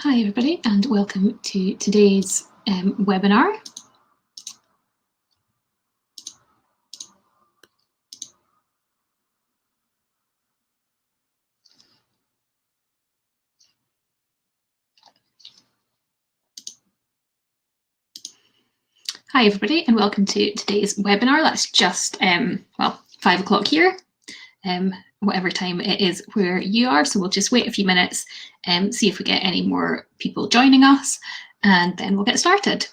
Hi everybody and welcome to today's webinar. Hi everybody and welcome to today's webinar. That's just, well, 5 o'clock here, whatever time it is where you are. So we'll just wait a few minutes and see if we get any more people joining us, and then we'll get started.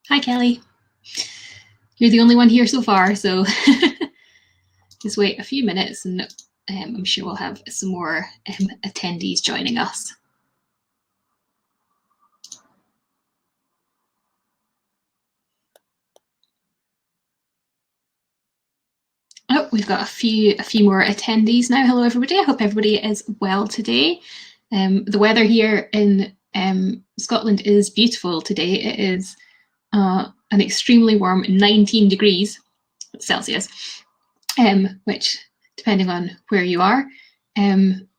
Hi Kelly. You're the only one here so far, so just wait a few minutes and I'm sure we'll have some more attendees joining us. Oh, we've got a few more attendees now. Hello everybody, I hope everybody is well today. The weather here in Scotland is beautiful today. It is an extremely warm 19 degrees Celsius, which, depending on where you are,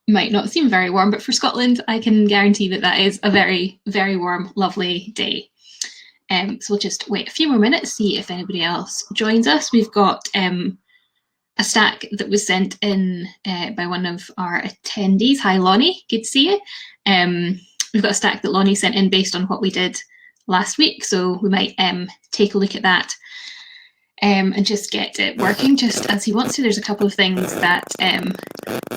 might not seem very warm, but for Scotland, I can guarantee that that is a very, very warm, lovely day. So we'll just wait a few more minutes, see if anybody else joins us. We've got a stack that was sent in by one of our attendees. Hi Lonnie, good to see you. We've got a stack that Lonnie sent in based on what we did last week, so we might take a look at that and just get it working just as he wants to. There's a couple of things that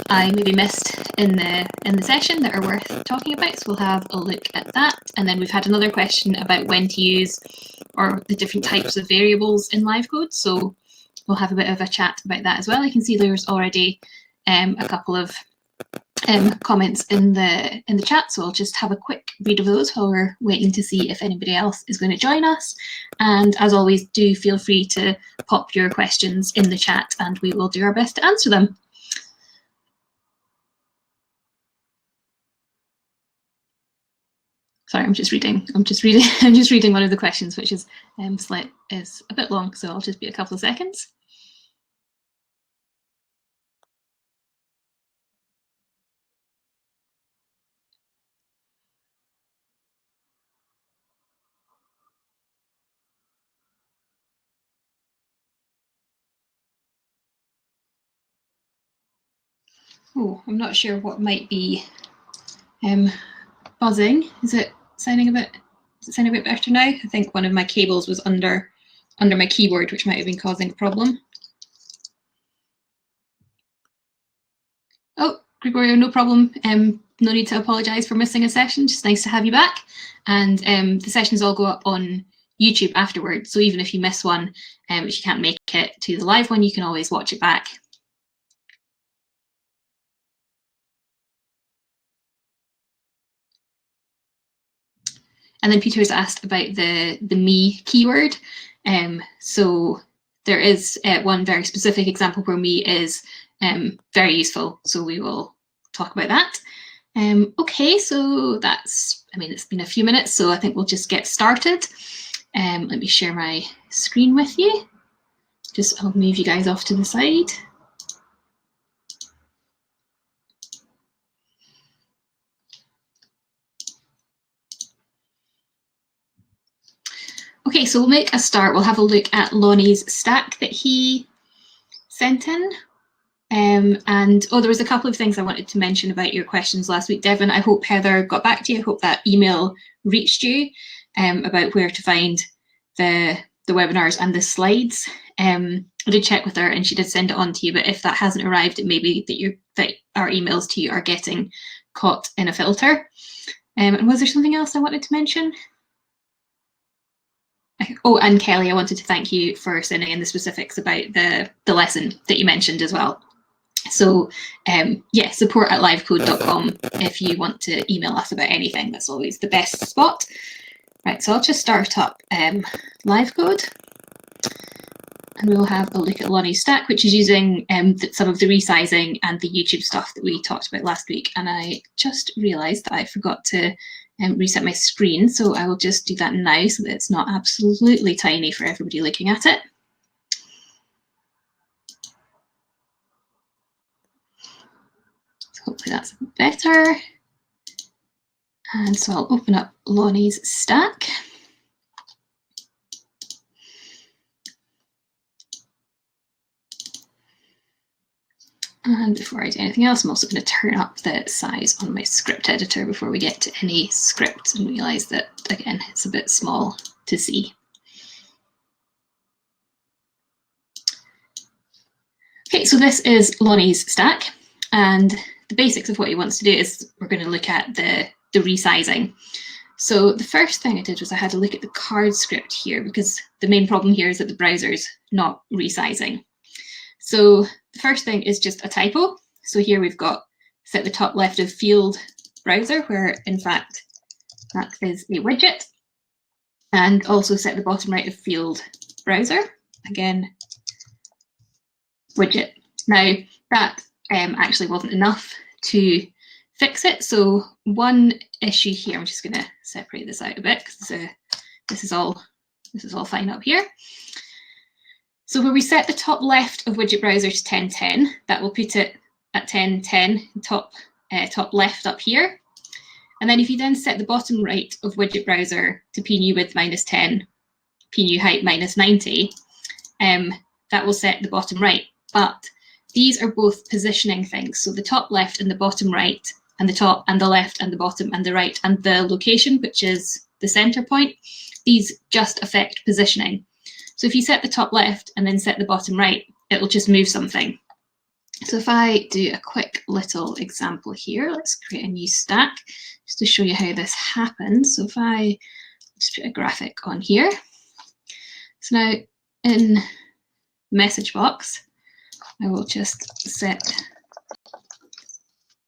I maybe missed in the session that are worth talking about, so we'll have a look at that. And then we've had another question about when to use or the different types of variables in LiveCode, so we'll have a bit of a chat about that as well. I can see there's already a couple of comments in the chat, so I'll just have a quick read of those while we're waiting to see if anybody else is going to join us. And as always, do feel free to pop your questions in the chat and we will do our best to answer them. Sorry, I'm just reading one of the questions, which is a bit long, so I'll just be a couple of seconds. Oh, I'm not sure what might be buzzing. Is it sounding a bit better now? I think one of my cables was under my keyboard, which might have been causing a problem. Oh, Gregorio, no problem. No need to apologise for missing a session. Just nice to have you back. And the sessions all go up on YouTube afterwards. So even if you miss one, if you can't make it to the live one, you can always watch it back. And then Peter's asked about the me keyword. So there is one very specific example where me is very useful. So we will talk about that. Okay, so that's, I mean, it's been a few minutes, so I think we'll just get started. Let me share my screen with you. I'll move you guys off to the side. Okay, so we'll make a start. We'll have a look at Lonnie's stack that he sent in. And there was a couple of things I wanted to mention about your questions last week, Devon. I hope Heather got back to you. I hope that email reached you about where to find the webinars and the slides. I did check with her and she did send it on to you, but if that hasn't arrived, it may be that our emails to you are getting caught in a filter. And was there something else I wanted to mention? Oh, and Kelly, I wanted to thank you for sending in the specifics about the lesson that you mentioned as well. So yeah, support@livecode.com if you want to email us about anything. That's always the best spot. Right, so I'll just start up LiveCode and we'll have a look at Lonnie's stack, which is using some of the resizing and the YouTube stuff that we talked about last week. And I just realized that I forgot to reset my screen, so I will just do that now so that it's not absolutely tiny for everybody looking at it. hopefully that's better. And so I'll open up Lonnie's stack. And before I do anything else, I'm also going to turn up the size on my script editor before we get to any script and realize that, again, it's a bit small to see. Okay, so this is Lonnie's stack, and the basics of what he wants to do is we're going to look at the resizing. So the first thing I did was I had to look at the card script here because the main problem here is that the browser's not resizing. So the first thing is just a typo. So here we've got set the top left of field browser, where in fact that is a widget, and also set the bottom right of field browser, again, widget. Now that actually wasn't enough to fix it. So one issue here, I'm just going to separate this out a bit because this is all fine up here. So where we set the top left of widget browser to 1010, that will put it at 1010 top left up here. And then if you then set the bottom right of widget browser to pnew width -10, pnew height -90, that will set the bottom right. But these are both positioning things. So the top left and the bottom right, and the top and the left and the bottom and the right and the location, which is the center point, these just affect positioning. So if you set the top left and then set the bottom right, it will just move something. So if I do a quick little example here, let's create a new stack just to show you how this happens. So if I just put a graphic on here. So now in the message box, I will just set,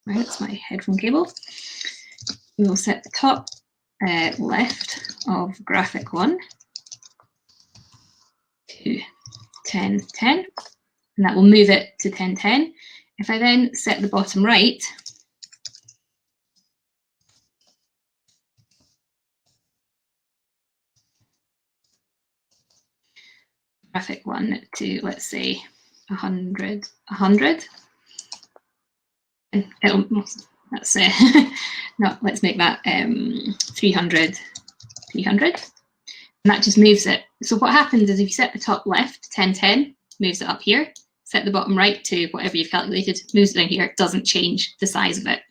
right, that's my headphone cable. We will set the top left of graphic 1 to 1010, and that will move it to 1010. If I then set the bottom right, graphic 1 to, let's say, 100, and it'll, let's say, no, let's make that 300, and that just moves it. So what happens is if you set the top left to 1010, moves it up here, set the bottom right to whatever you've calculated, moves it down here, it doesn't change the size of it.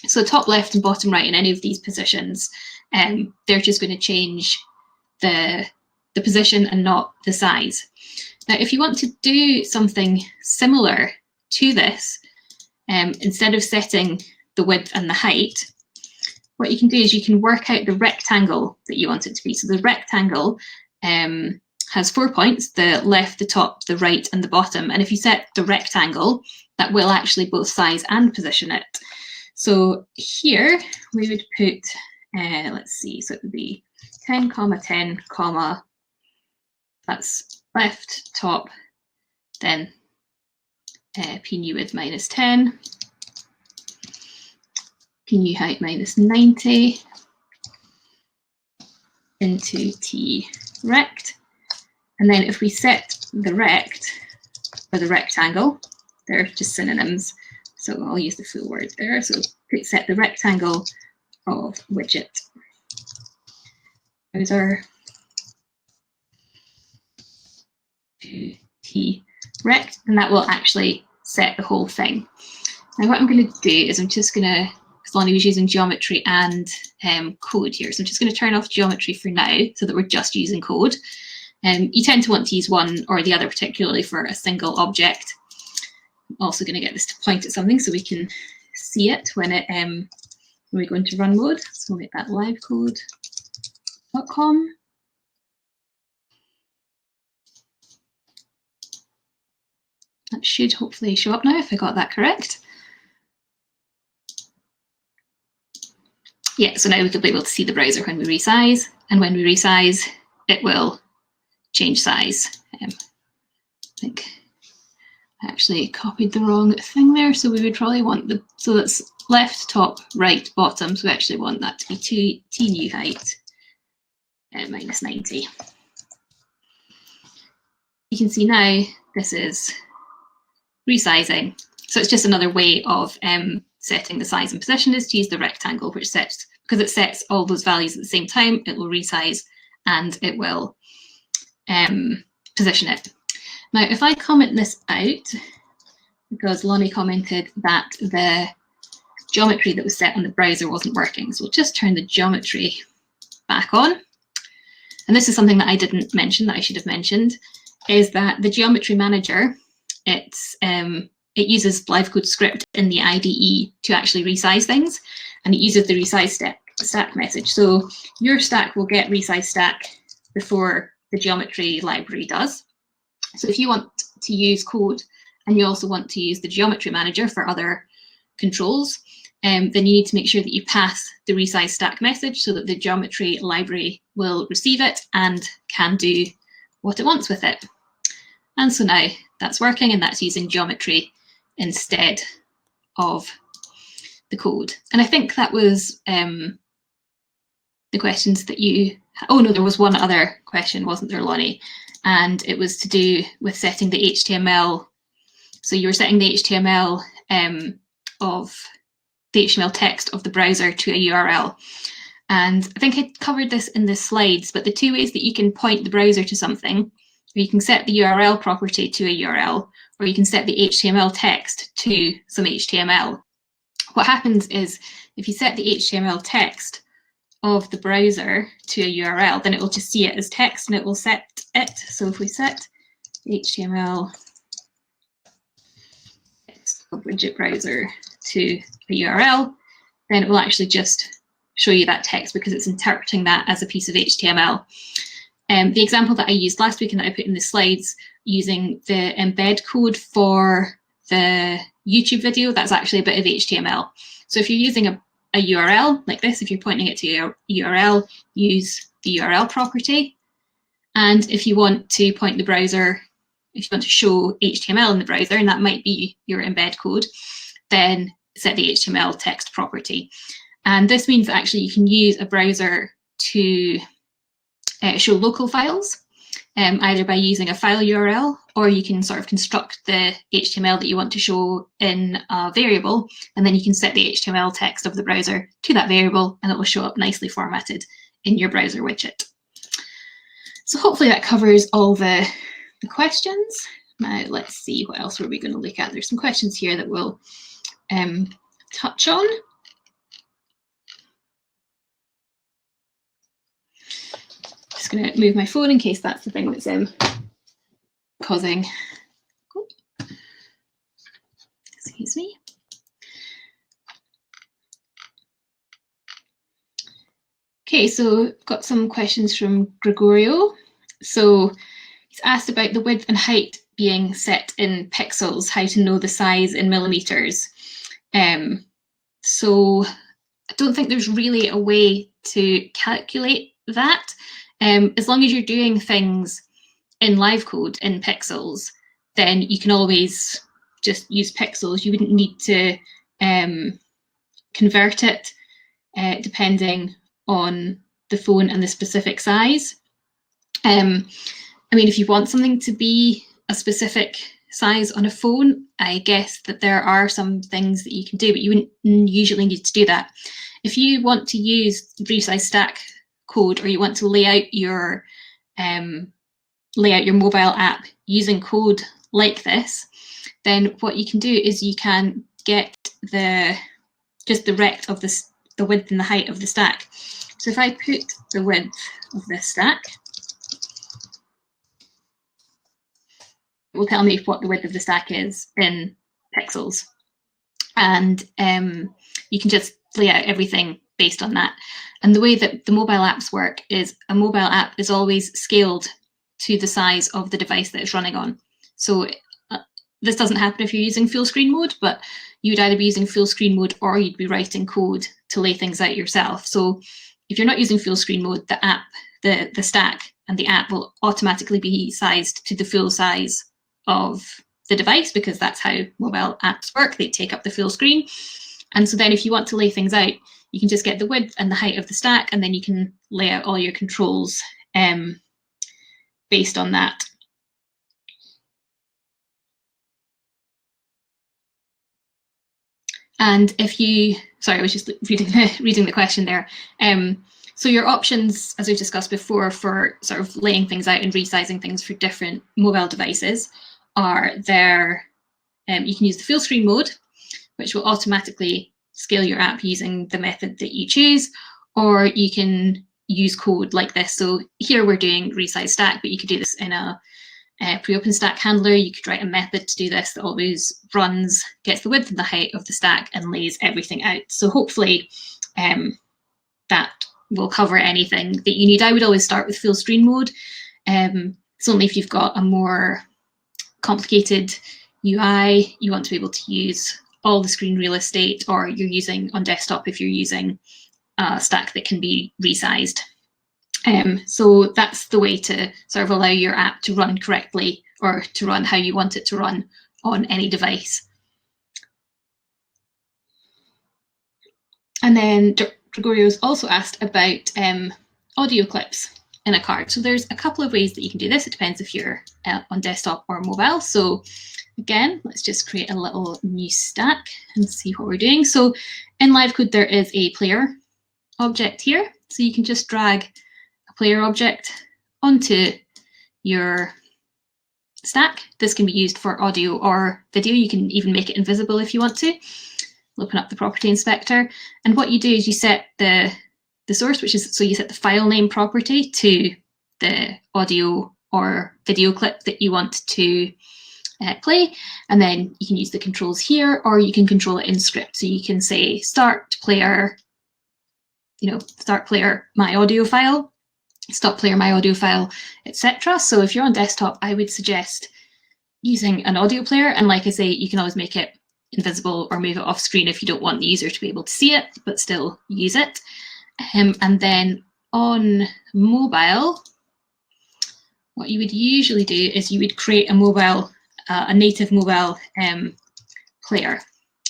So top left and bottom right in any of these positions, they're just going to change the position and not the size. Now, if you want to do something similar to this, instead of setting the width and the height, what you can do is you can work out the rectangle that you want it to be. So the rectangle has 4 points, the left, the top, the right, and the bottom. And if you set the rectangle, that will actually both size and position it. So here we would put, let's see, so it would be 10, 10, that's left, top, then pnew width -10, pnew height -90 into t rect. And then if we set the rect or the rectangle, they're just synonyms, so I'll use the full word there. So set the rectangle of widget browser to t rect, and that will actually set the whole thing. Now what I'm going to do is I'm just going to, because Lonnie was using geometry and code here, so I'm just going to turn off geometry for now so that we're just using code. You tend to want to use one or the other, particularly for a single object. I'm also going to get this to point at something so we can see it when we go into run mode. So we'll make that livecode.com. That should hopefully show up now if I got that correct. Yeah, so now we will be able to see the browser when we resize, and when we resize, it will change size. I think I actually copied the wrong thing there, so we would probably want so that's left, top, right, bottom, so we actually want that to be t new height -90. You can see now this is resizing. So it's just another way of setting the size and position is to use the rectangle, which sets, because it sets all those values at the same time, it will resize and it will position it. Now, if I comment this out, because Lonnie commented that the geometry that was set on the browser wasn't working, so we'll just turn the geometry back on. And this is something that I didn't mention that I should have mentioned, is that the geometry manager, it uses LiveCode script in the IDE to actually resize things, and it uses the resize stack message. So your stack will get resize stack before the geometry library does. So if you want to use code and you also want to use the geometry manager for other controls, then you need to make sure that you pass the resize stack message so that the geometry library will receive it and can do what it wants with it. And so now that's working, and that's using geometry instead of the code. And I think that was the questions that you, oh no, there was one other question, wasn't there, Lonnie? And it was to do with setting the HTML. So you were setting the HTML of the HTML text of the browser to a URL. And I think I covered this in the slides, but the two ways that you can point the browser to something, you can set the URL property to a URL, or you can set the HTML text to some HTML. What happens is if you set the HTML text of the browser to a URL, then it will just see it as text and it will set it. So if we set the HTML text of widget browser to a URL, then it will actually just show you that text because it's interpreting that as a piece of HTML. The example that I used last week and that I put in the slides using the embed code for the YouTube video, that's actually a bit of HTML. So if you're using a URL like this, if you're pointing it to a URL, use the URL property. And if you want to point the browser, if you want to show HTML in the browser, and that might be your embed code, then set the HTML text property. And this means that actually you can use a browser to show local files, either by using a file URL, or you can sort of construct the HTML that you want to show in a variable, and then you can set the HTML text of the browser to that variable, and it will show up nicely formatted in your browser widget. So hopefully that covers all the questions. Now let's see, what else were we going to look at? There's some questions here that we'll touch on. Just going to move my phone in case that's the thing that's causing, excuse me. Okay, so got some questions from Gregorio. So he's asked about the width and height being set in pixels, how to know the size in millimeters. So I don't think there's really a way to calculate that. As long as you're doing things in LiveCode in pixels, then you can always just use pixels. You wouldn't need to convert it depending on the phone and the specific size. I mean, if you want something to be a specific size on a phone, I guess that there are some things that you can do, but you wouldn't usually need to do that. If you want to use resize stack code, or you want to lay out your mobile app using code like this, then what you can do is you can get just the rect of the width and the height of the stack. So if I put the width of this stack, it will tell me what the width of the stack is in pixels. And you can just lay out everything based on that. And the way that the mobile apps work is a mobile app is always scaled to the size of the device that it's running on. So this doesn't happen if you're using full screen mode, but you'd either be using full screen mode or you'd be writing code to lay things out yourself. So if you're not using full screen mode, the app, the stack and the app will automatically be sized to the full size of the device, because that's how mobile apps work. They take up the full screen. And so then if you want to lay things out, you can just get the width and the height of the stack, and then you can lay out all your controls based on that. And if you, sorry, I was just reading the question there. So your options, as we've discussed before, for sort of laying things out and resizing things for different mobile devices are there. You can use the full screen mode, which will automatically scale your app using the method that you choose, or you can use code like this. So here we're doing resize stack, but you could do this in a pre-open stack handler. You could write a method to do this that always runs, gets the width and the height of the stack, and lays everything out. So hopefully that will cover anything that you need. I would always start with full screen mode. It's only if you've got a more complicated UI, you want to be able to use all the screen real estate, or you're using on desktop if you're using a stack that can be resized. So that's the way to sort of allow your app to run correctly, or to run how you want it to run on any device. And then Gregorio's also asked about audio clips in a card. So there's a couple of ways that you can do this. It depends if you're on desktop or mobile. So again, let's just create a little new stack and see what we're doing. So in LiveCode, there is a player object here. So you can just drag a player object onto your stack. This can be used for audio or video. You can even make it invisible if you want to. Open up the property inspector. And what you do is you set the source, which is, so you set the file name property to the audio or video clip that you want to play. And then you can use the controls here, or you can control it in script. So you can say start player, start player my audio file, stop player my audio file, etc. So if you're on desktop, I would suggest using an audio player. And like I say, you can always make it invisible or move it off screen if you don't want the user to be able to see it, but still use it. And then on mobile, what you would usually do is you would create a native mobile player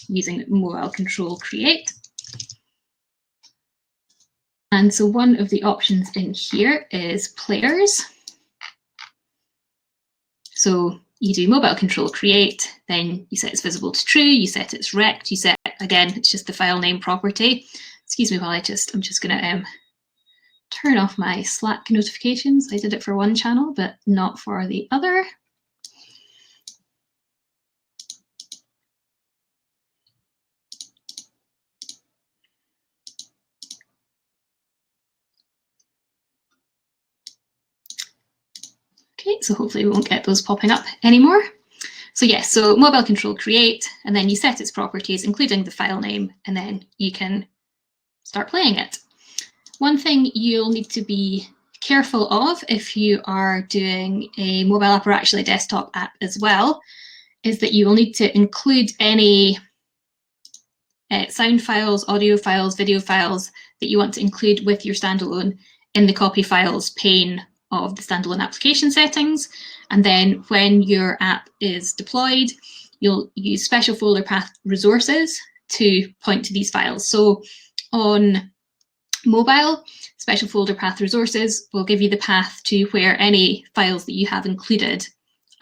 using mobile control create. And so one of the options in here is players. So you do mobile control create, then you set it's visible to true, you set it's rect, you set, again, it's just the file name property. Excuse me while I'm just gonna turn off my Slack notifications. I did it for one channel, but not for the other. Okay, so hopefully we won't get those popping up anymore. So yes, so mobile control create, and then you set its properties, including the file name, and then you can start playing it. One thing you'll need to be careful of if you are doing a mobile app or actually a desktop app as well, is that you will need to include any sound files, audio files, video files that you want to include with your standalone in the copy files pane of the standalone application settings. And then when your app is deployed, you'll use special folder path resources to point to these files. So on mobile, special folder path resources will give you the path to where any files that you have included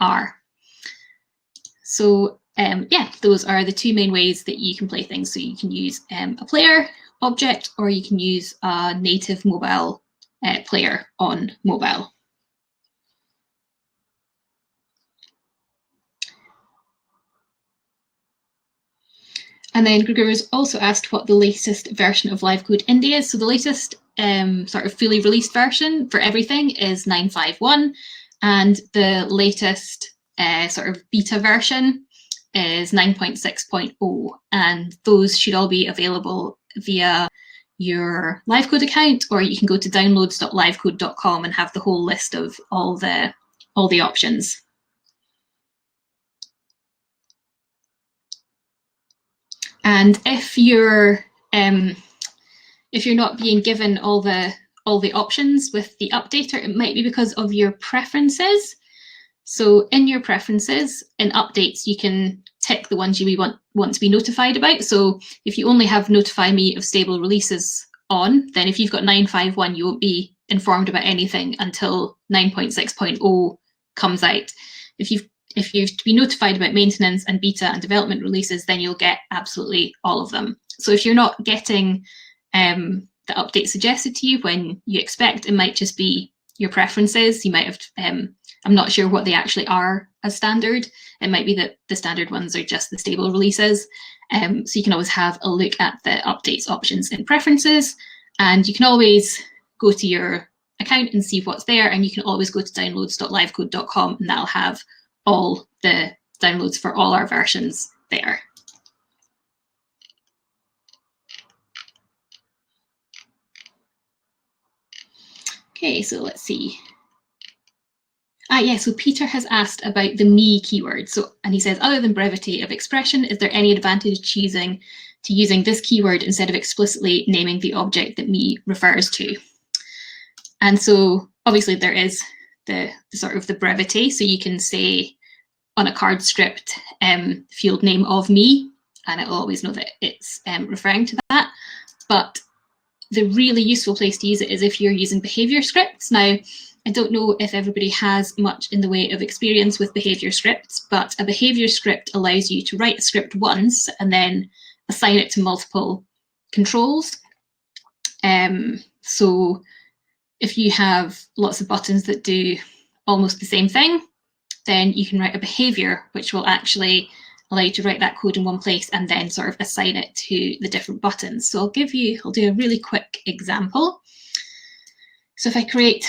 are. So yeah, those are the two main ways that you can play things. So you can use a player object, or you can use a native mobile player on mobile. And then Gregor's also asked what the latest version of LiveCode Indy is. So the latest sort of fully released version for everything is 9.5.1, and the latest sort of beta version is 9.6.0, and those should all be available via your LiveCode account, or you can go to downloads.livecode.com and have the whole list of all the options. And if you're not being given all the options with the updater, it might be because of your preferences. So in your preferences, in updates, you can tick the ones you want to be notified about. So if you only have notify me of stable releases on, then if you've got 9.5.1, you won't be informed about anything until 9.6.0 comes out. If you've if you've to be notified about maintenance and beta and development releases, then you'll get absolutely all of them. So if you're not getting the update suggested to you when you expect, it might just be your preferences. You might have, I'm not sure what they actually are as standard. It might be that the standard ones are just the stable releases. So you can always have a look at the updates options in preferences, and you can always go to your account and see what's there, and you can always go to downloads.livecode.com and that'll have all the downloads for all our versions there. Okay, so let's see. Yeah, so Peter has asked about the me keyword. So, and he says, other than brevity of expression, is there any advantage to using this keyword instead of explicitly naming the object that me refers to? And so obviously there is the sort of the brevity. So you can say on a card script, field name of me, and it will always know that it's referring to that. But the really useful place to use it is if you're using behavior scripts. Now, I don't know if everybody has much in the way of experience with behavior scripts, but a behavior script allows you to write a script once and then assign it to multiple controls. So if you have lots of buttons that do almost the same thing, then you can write a behavior which will actually allow you to write that code in one place and then sort of assign it to the different buttons. So I'll do a really quick example. So if I create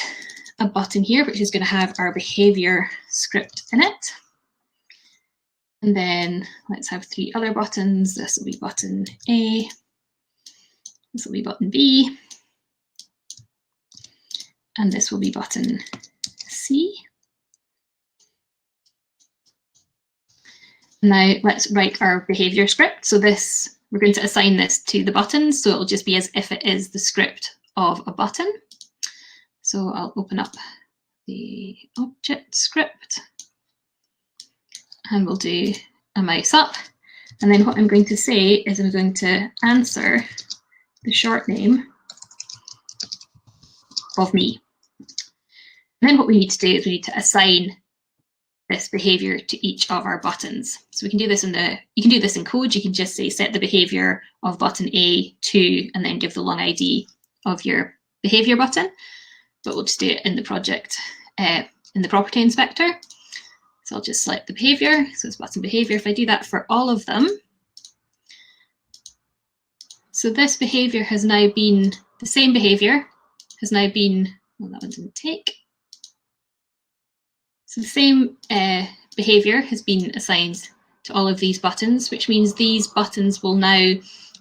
a button here, which is going to have our behavior script in it, and then let's have 3 other buttons. This will be button A, this will be button B, and this will be button C. Now let's write our behavior script. So this, we're going to assign this to the buttons, so it'll just be as if it is the script of a button. So I'll open up the object script and we'll do a mouse up. And then what I'm going to say is I'm going to answer the short name of me. And then what we need to do is we need to assign this behavior to each of our buttons. So we can do this you can do this in code. You can just say set the behavior of button A to, and then give the long ID of your behavior button. But we'll just do it in the project, in the property inspector. So I'll just select the behavior. So it's button behavior. If I do that for all of them, so this behavior has now been, the same behavior has now been, well, that one didn't take. So the same behavior has been assigned to all of these buttons, which means these buttons will now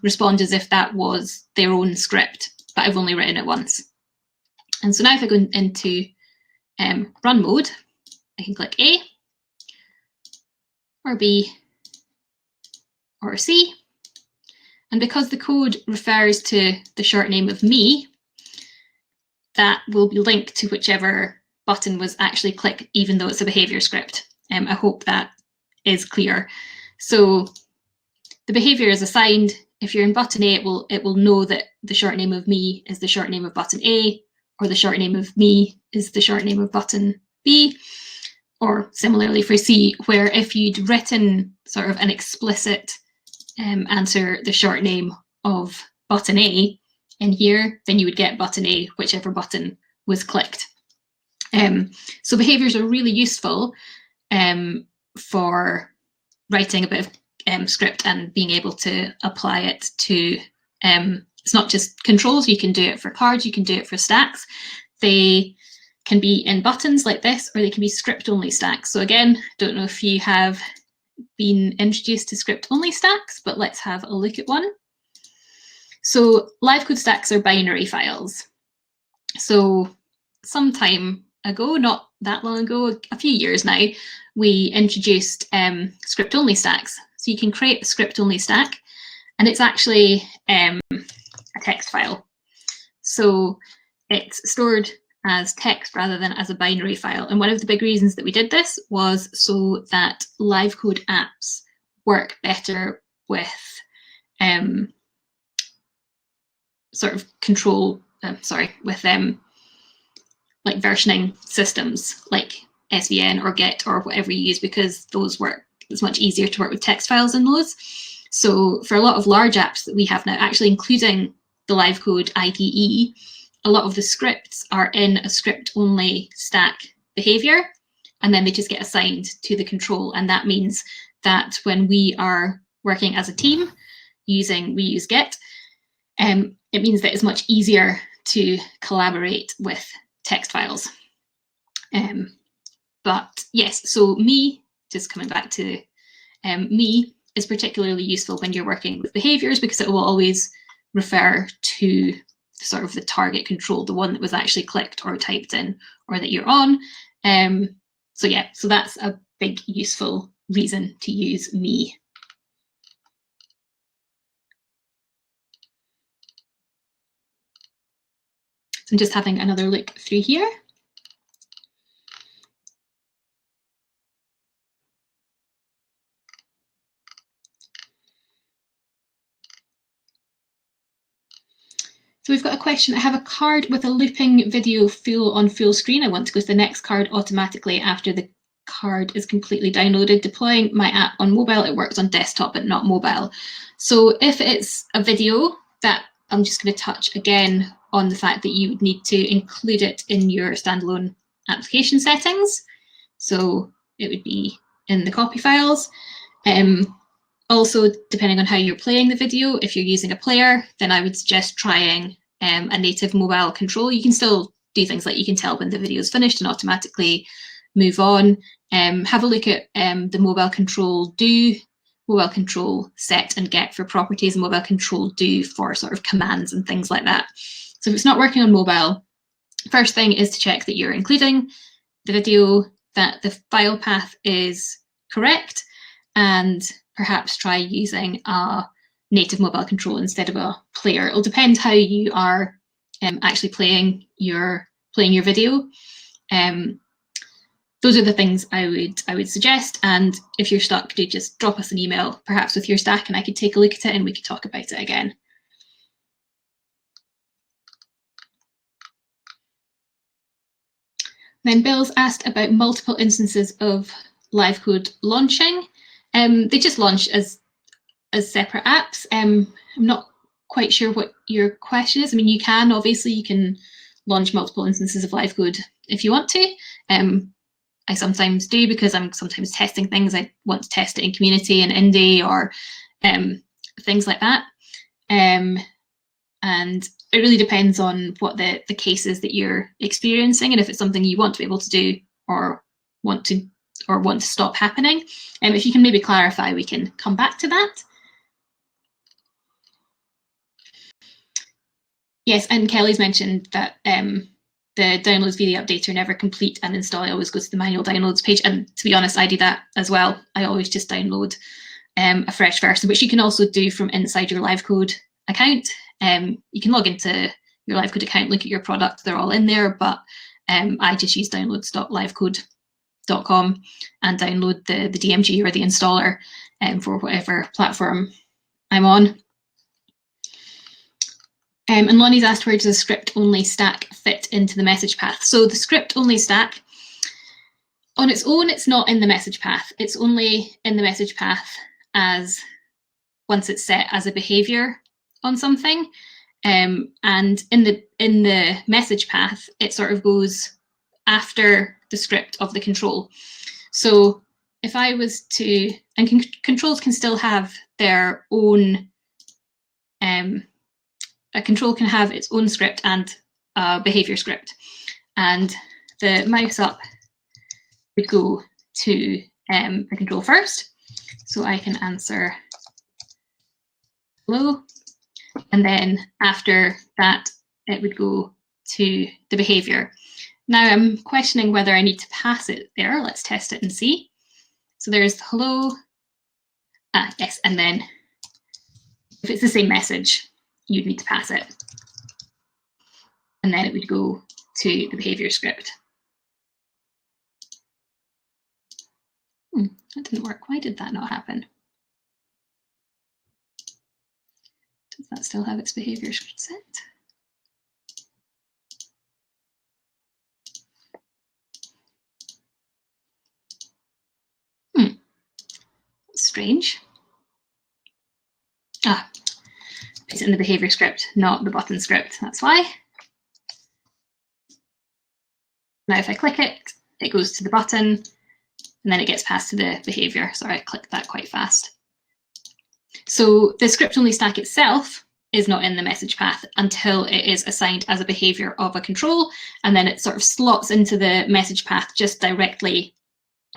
respond as if that was their own script, but I've only written it once. And so now if I go into run mode, I can click A, or B, or C. And because the code refers to the short name of me, that will be linked to whichever button was actually clicked, even though it's a behavior script. I hope that is clear. So the behavior is assigned. If you're in button A, it will know that the short name of me is the short name of button A, or the short name of me is the short name of button B, or similarly for C, where if you'd written sort of an explicit answer the short name of button A in here, then you would get button A, whichever button was clicked. So behaviors are really useful for writing a bit of script and being able to apply it to, it's not just controls, you can do it for cards, you can do it for stacks. They can be in buttons like this, or they can be script-only stacks. So again, don't know if you have been introduced to script-only stacks, but let's have a look at one. So LiveCode stacks are binary files. So some time ago, not that long ago, a few years now, we introduced script-only stacks. So you can create a script-only stack, and it's actually a text file. So it's stored as text rather than as a binary file. And one of the big reasons that we did this was so that LiveCode apps work better with sort of control, with like versioning systems like SVN or Git or whatever you use, because it's much easier to work with text files in those. So for a lot of large apps that we have now, actually including the LiveCode IDE, a lot of the scripts are in a script-only stack behavior, and then they just get assigned to the control. And that means that when we are working as a team we use Git, it means that it's much easier to collaborate with text files. But yes, so me, just coming back to me, is particularly useful when you're working with behaviors, because it will always refer to sort of the target control, the one that was actually clicked or typed in or that you're on. So yeah, so that's a big useful reason to use me. So I'm just having another look through here. So we've got a question. I have a card with a looping video on full screen. I want to go to the next card automatically after the card is completely downloaded. Deploying my app on mobile, it works on desktop but not mobile. So if it's a video, that I'm just going to touch again on the fact that you would need to include it in your standalone application settings. So it would be in the copy files. Also, depending on how you're playing the video, if you're using a player, then I would suggest trying a native mobile control. You can still do things like you can tell when the video is finished and automatically move on. Have a look at the mobile control do, mobile control set and get for properties, and mobile control do for sort of commands and things like that. So if it's not working on mobile, first thing is to check that you're including the video, that the file path is correct, and perhaps try using a native mobile control instead of a player. It'll depend how you are actually playing your video. Those are the things I would suggest. And if you're stuck, do just drop us an email, perhaps with your stack, and I could take a look at it and we could talk about it again. Then Bill's asked about multiple instances of LiveCode launching. They just launch as separate apps. I'm not quite sure what your question is. I mean, you can launch multiple instances of LiveCode if you want to. I sometimes do, because I'm sometimes testing things. I want to test it in Community and Indy or things like that. And it really depends on what the case is that you're experiencing, and if it's something you want to be able to do or want to stop happening. If you can maybe clarify, we can come back to that. Yes, and Kelly's mentioned that the downloads via the updater are never complete, and install always goes to the manual downloads page. And to be honest, I do that as well. I always just download a fresh version, which you can also do from inside your LiveCode account. You can log into your LiveCode account, look at your product, they're all in there, but I just use downloads.livecode.com and download the DMG or the installer for whatever platform I'm on. And Lonnie's asked, where does a script-only stack fit into the message path? So the script-only stack, on its own, it's not in the message path. It's only in the message path as once it's set as a behavior on something. And in the message path, it sort of goes after the script of the control. So if I was to, and controls can still have their own, a control can have its own script and a behavior script. And the mouse up would go to the control first. So I can answer hello. And then after that, it would go to the behavior. Now I'm questioning whether I need to pass it there. Let's test it and see. So there's hello. Yes, and then if it's the same message, you'd need to pass it. And then it would go to the behavior script. That didn't work. Why did that not happen? Does that still have its behavior script set? strange. It's in the behavior script, not the button script. That's why. Now if I click it, it goes to the button, and then it gets passed to the behavior. Sorry, I clicked that quite fast. So the script-only stack itself is not in the message path until it is assigned as a behavior of a control, and then it sort of slots into the message path just directly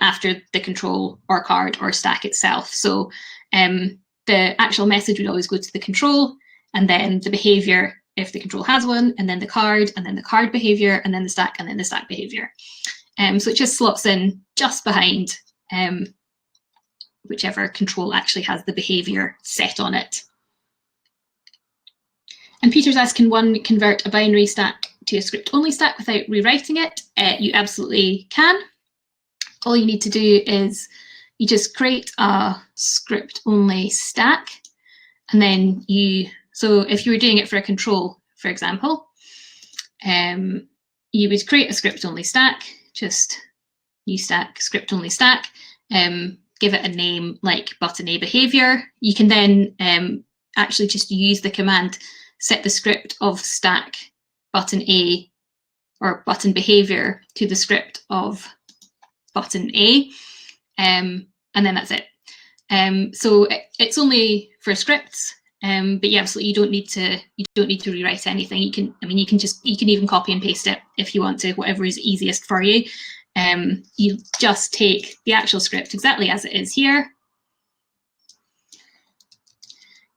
after the control or card or stack itself. So the actual message would always go to the control, and then the behavior if the control has one, and then the card, and then the card behavior, and then the stack, and then the stack behavior. So it just slots in just behind whichever control actually has the behavior set on it. And Peter's asked, can one convert a binary stack to a script-only stack without rewriting it? You absolutely can. All you need to do is you just create a script-only stack, and then so if you were doing it for a control, for example, you would create a script-only stack, just new stack, script-only stack, give it a name like button A behavior. You can then actually just use the command set the script of stack button A or button behavior to the script of button A, and then that's it. So it's only for scripts, but yeah, absolutely, you don't need to rewrite anything. You can even copy and paste it if you want to, whatever is easiest for you. You just take the actual script exactly as it is here.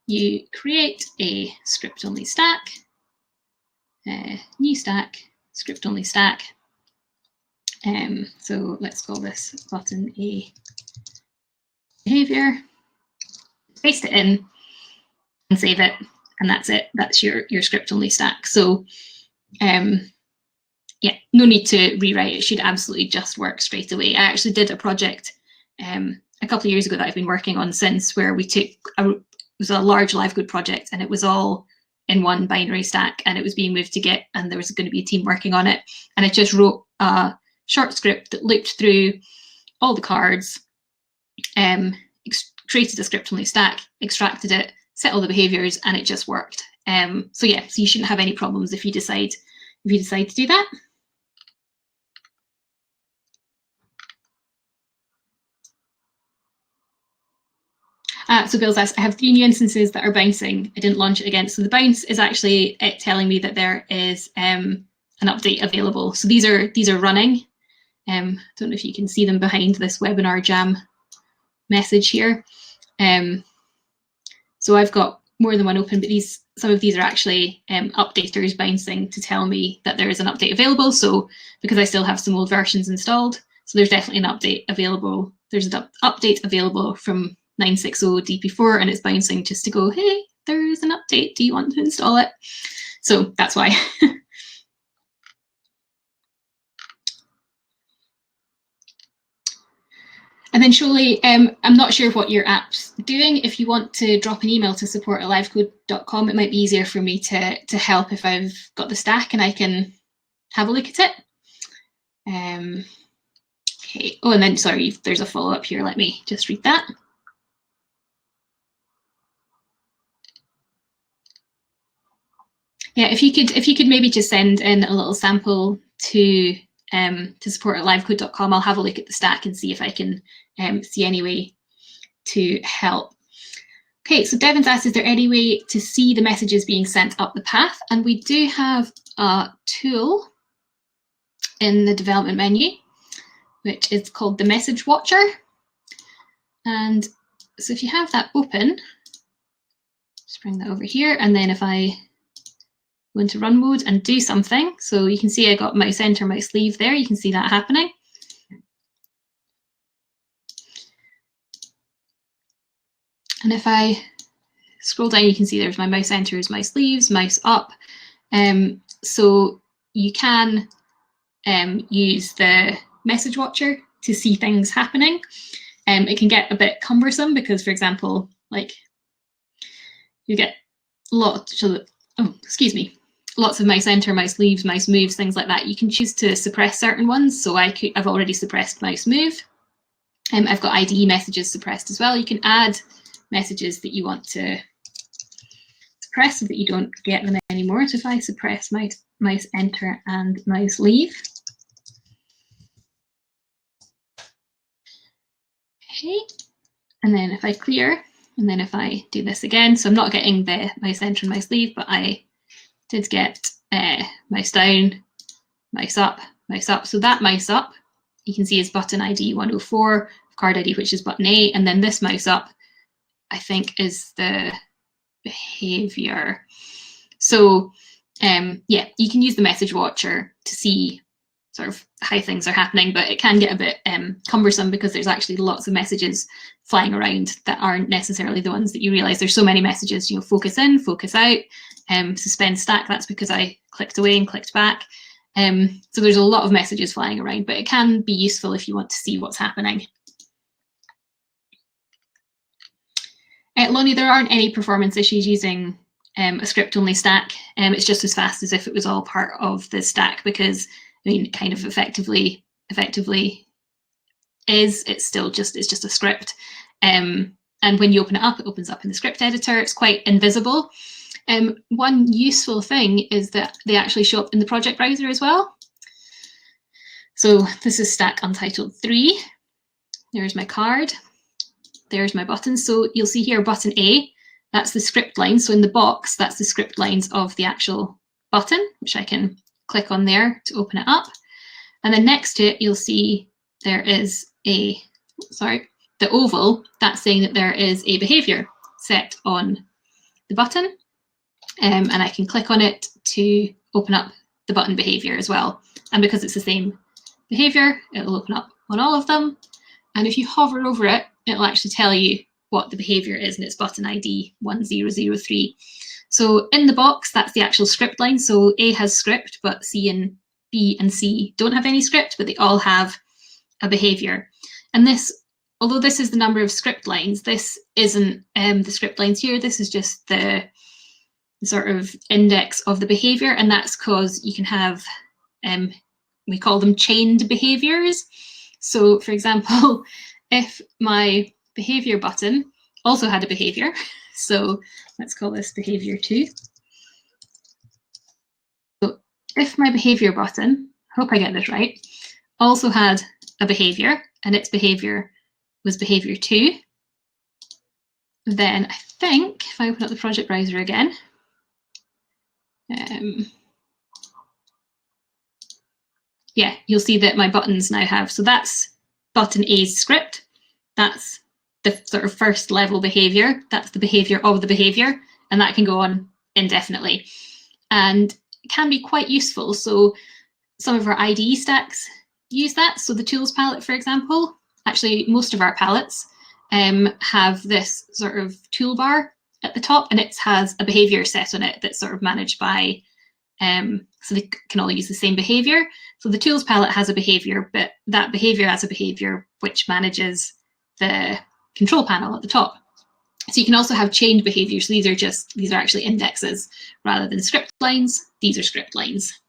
You create a script-only stack, new stack, script-only stack. So let's call this button A behavior. Paste it in and save it, and that's it. That's your script-only stack. So yeah, no need to rewrite. It should absolutely just work straight away. I actually did a project a couple of years ago that I've been working on since, where we took it was a large LiveCode project, and it was all in one binary stack, and it was being moved to Git, and there was going to be a team working on it. And I just wrote a short script that looked through all the cards, created a script-only stack, extracted it, set all the behaviors, and it just worked. So yeah, so you shouldn't have any problems if you decide to do that. So Bill's asked, I have 3 new instances that are bouncing. I didn't launch it again. So the bounce is actually it telling me that there is an update available. So these are running. I don't know if you can see them behind this webinar jam message here. So I've got more than one open, but some of these are actually updaters bouncing to tell me that there is an update available. So because I still have some old versions installed, so there's definitely an update available. There's an update available from 9.6.0 DP4, and it's bouncing just to go, hey, there's an update. Do you want to install it? So that's why. And then Shirley, I'm not sure what your app's doing. If you want to drop an email to support@livecode.com, it might be easier for me to help if I've got the stack and I can have a look at it. Okay. Oh, and then sorry, there's a follow-up here. Let me just read that. Yeah, if you could maybe just send in a little sample to support@livecode.com, I'll have a look at the stack and see if I can see any way to help. Okay, so Devon's asked, is there any way to see the messages being sent up the path? And we do have a tool in the development menu, which is called the Message Watcher. And so if you have that open, just bring that over here, and then if I go into run mode and do something, so you can see I got mouse enter, mouse leave there, you can see that happening. And if I scroll down, you can see there's my mouse enters, mouse leaves, mouse up. So you can use the Message Watcher to see things happening. It can get a bit cumbersome because, for example, like you get lots of mouse enter, mouse leaves, mouse moves, things like that. You can choose to suppress certain ones. So I've already suppressed mouse move. I've got IDE messages suppressed as well. You can add messages that you want to suppress so that you don't get them anymore. So if I suppress mouse enter and mouse leave. Okay, and then if I clear, and then if I do this again, so I'm not getting the mouse enter and mouse leave, but I did get mouse down, mouse up, mouse up. So that mouse up, you can see is button ID 104, card ID, which is button A, and then this mouse up, I think, is the behavior. So yeah, you can use the message watcher to see sort of how things are happening, but it can get a bit cumbersome because there's actually lots of messages flying around that aren't necessarily the ones that you realize. There's so many messages, you know, focus in, focus out, suspend stack, that's because I clicked away and clicked back. So there's a lot of messages flying around, but it can be useful if you want to see what's happening. Lonnie, there aren't any performance issues using a script-only stack. It's just as fast as if it was all part of the stack because, I mean, kind of effectively is. It's just a script. And when you open it opens up in the script editor. It's quite invisible. One useful thing is that they actually show up in the project browser as well. So this is stack Untitled 3. There's my card. There's my button. So you'll see here button A, that's the script line. So in the box, that's the script lines of the actual button, which I can click on there to open it up. And then next to it, you'll see there is the oval, that's saying that there is a behavior set on the button. And I can click on it to open up the button behavior as well. And because it's the same behavior, it'll open up on all of them. And if you hover over it, it'll actually tell you what the behavior is, and it's button ID 1003. So in the box, that's the actual script line. So A has script, but C and B and C don't have any script, but they all have a behavior. And this, although this is the number of script lines, this isn't the script lines here. This is just the sort of index of the behavior, and that's because you can have, we call them chained behaviors. So for example, if my behavior button also had a behavior, so let's call this behavior 2. So if my behavior button, hope I get this right, also had a behavior and its behavior was behavior 2, then I think if I open up the project browser again, yeah, you'll see that my buttons now have, so that's button A's script, that's the sort of first level behavior, that's the behavior of the behavior, and that can go on indefinitely. And it can be quite useful. So some of our IDE stacks use that. So the tools palette, for example, actually most of our palettes have this sort of toolbar at the top, and it has a behavior set on it that's sort of managed by, so they can all use the same behavior. So the tools palette has a behavior, but that behavior has a behavior which manages the control panel at the top. So you can also have chained behaviors. So these are actually indexes rather than script lines. These are script lines.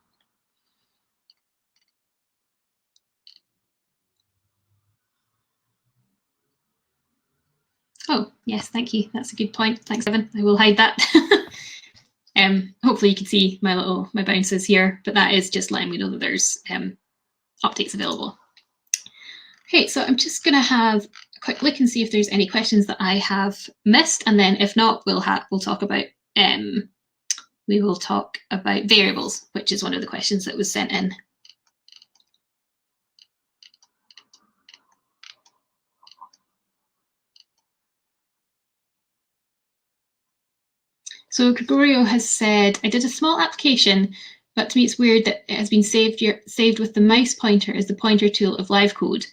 Oh, yes, thank you. That's a good point. Thanks, Evan. I will hide that. Hopefully you can see my bounces here, but that is just letting me know that there's updates available. Okay, so I'm just going to have a quick look and see if there's any questions that I have missed, and then if not, we'll talk about variables, which is one of the questions that was sent in. So Gregorio has said, I did a small application, but to me it's weird that it has been saved with the mouse pointer as the pointer tool of LiveCode.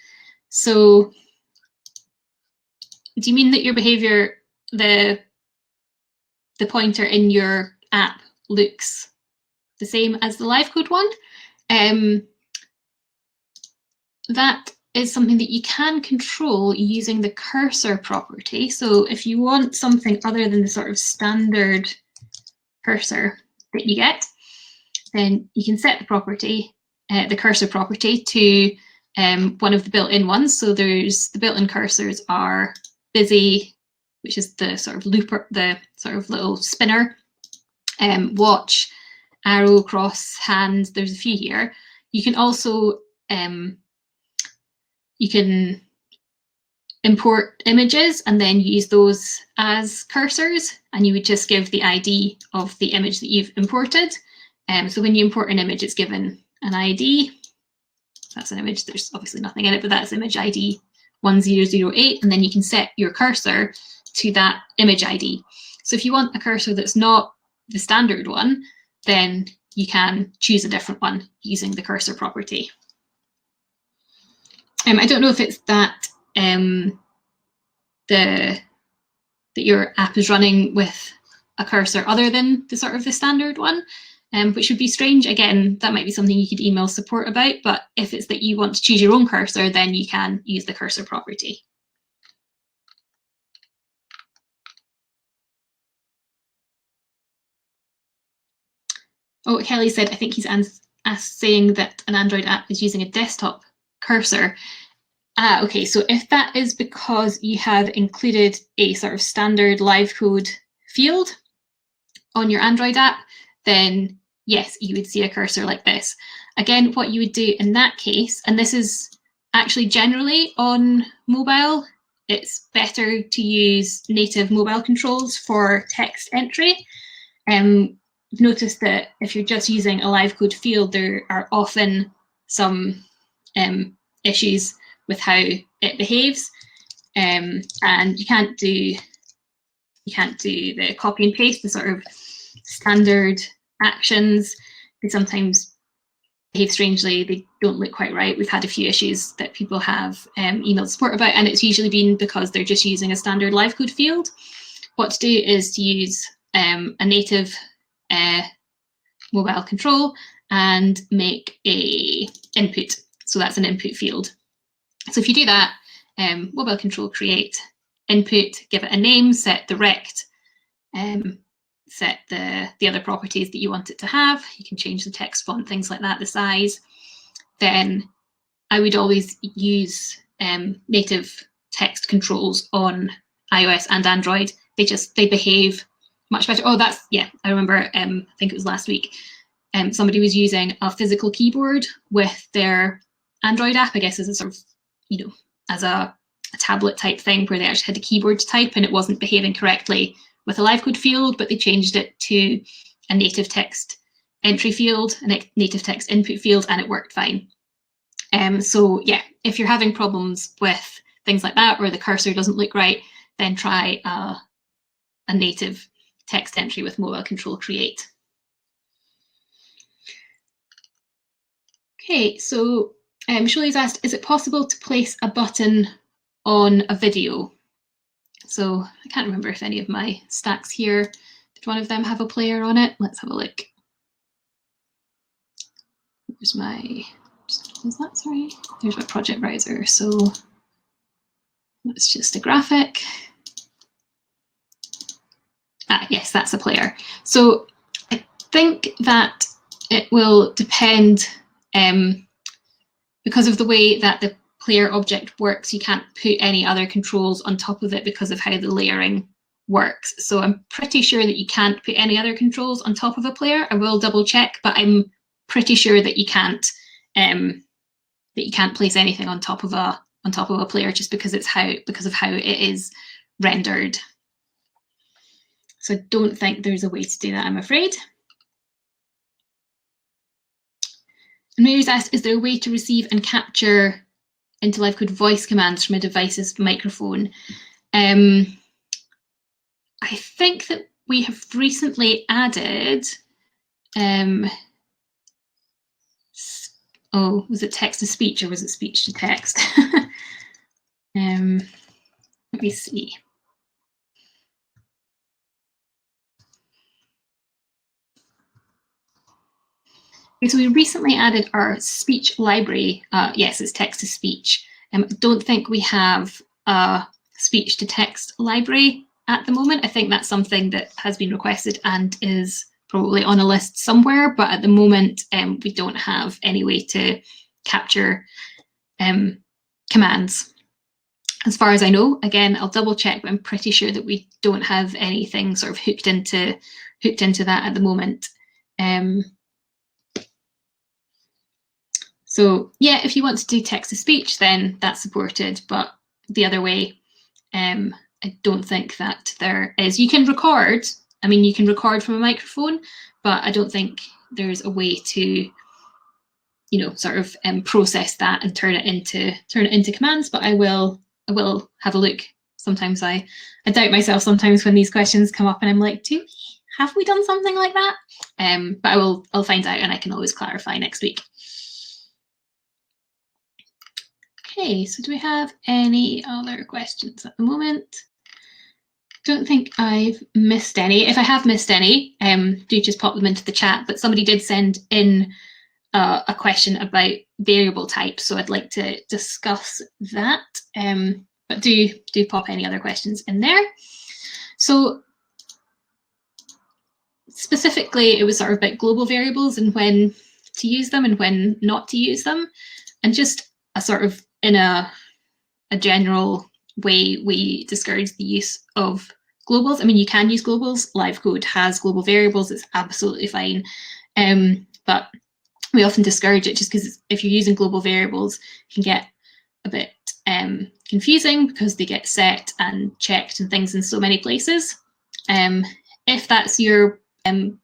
So do you mean that your behavior, the pointer in your app looks the same as the LiveCode one? That is something that you can control using the cursor property. So if you want something other than the sort of standard cursor that you get, then you can set the property, the cursor property, to one of the built-in ones. So there's the built-in cursors are busy, which is the sort of looper, the sort of little spinner, watch, arrow, cross, hand. There's a few here. You can also you can import images and then use those as cursors, and you would just give the ID of the image that you've imported. So when you import an image, it's given an ID. That's an image, there's obviously nothing in it, but that's image ID 1008, and then you can set your cursor to that image ID. So if you want a cursor that's not the standard one, then you can choose a different one using the cursor property. I don't know if it's that that your app is running with a cursor other than the sort of the standard one, which would be strange. Again, that might be something you could email support about, but if it's that you want to choose your own cursor, then you can use the cursor property. Oh, Kelly said, I think he's saying that an Android app is using a desktop cursor. Okay, so if that is because you have included a sort of standard LiveCode field on your Android app, then yes, you would see a cursor like this. Again, what you would do in that case, and this is actually generally on mobile, it's better to use native mobile controls for text entry. You've noticed that if you're just using a LiveCode field, there are often some issues with how it behaves, and you can't do the copy and paste, the sort of standard actions. They sometimes behave strangely. They don't look quite right. We've had a few issues that people have emailed support about, and it's usually been because they're just using a standard LiveCode field. What to do is to use a native mobile control and make a input. So that's an input field. So if you do that, mobile control create input, give it a name, set the rect, set the other properties that you want it to have. You can change the text font, things like that, the size. Then I would always use native text controls on iOS and Android. They behave much better. Oh, that's, yeah, I remember, I think it was last week, somebody was using a physical keyboard with their Android app, I guess as a sort of, as a tablet type thing where they actually had a keyboard to type, and it wasn't behaving correctly with a LiveCode field, but they changed it to a native text entry field, a native text input field, and it worked fine. So yeah, if you're having problems with things like that, or the cursor doesn't look right, then try a native text entry with mobile control create. Okay, so Shirley's asked, is it possible to place a button on a video? So I can't remember if any of my stacks here, did one of them have a player on it? Let's have a look. There's my, is that, sorry? There's my project browser. So that's just a graphic. Yes, that's a player. So I think that it will depend, because of the way that the player object works, you can't put any other controls on top of it because of how the layering works. So I'm pretty sure that you can't put any other controls on top of a player. I will double check, but I'm pretty sure that you can't place anything on top of a player just because of how it is rendered. So I don't think there's a way to do that, I'm afraid. And Mary's asked, is there a way to receive and capture into LiveCode voice commands from a device's microphone? I think that we have recently added, oh, was it text to speech or was it speech to text? Let me see. Okay, so we recently added our speech library. Yes, it's text to speech. I don't think we have a speech to text library at the moment. I think that's something that has been requested and is probably on a list somewhere, but at the moment we don't have any way to capture commands. As far as I know, again, I'll double check, but I'm pretty sure that we don't have anything sort of hooked into that at the moment. So yeah, if you want to do text to speech, then that's supported, but the other way, I don't think that there is. You can record. I mean, you can record from a microphone, but I don't think there's a way to, sort of process that and turn it into commands. But I will have a look. Sometimes I doubt myself sometimes when these questions come up and I'm like, have we done something like that? But I'll find out, and I can always clarify next week. Okay, so do we have any other questions at the moment? Don't think I've missed any. If I have missed any, do just pop them into the chat. But somebody did send in a question about variable types, so I'd like to discuss that. But do pop any other questions in there. So specifically, it was sort of about global variables and when to use them and when not to use them, and just a sort of in a general way, we discourage the use of globals. I mean, you can use globals. LiveCode has global variables. It's absolutely fine. But we often discourage it just because if you're using global variables, it can get a bit confusing because they get set and checked and things in so many places. If that's your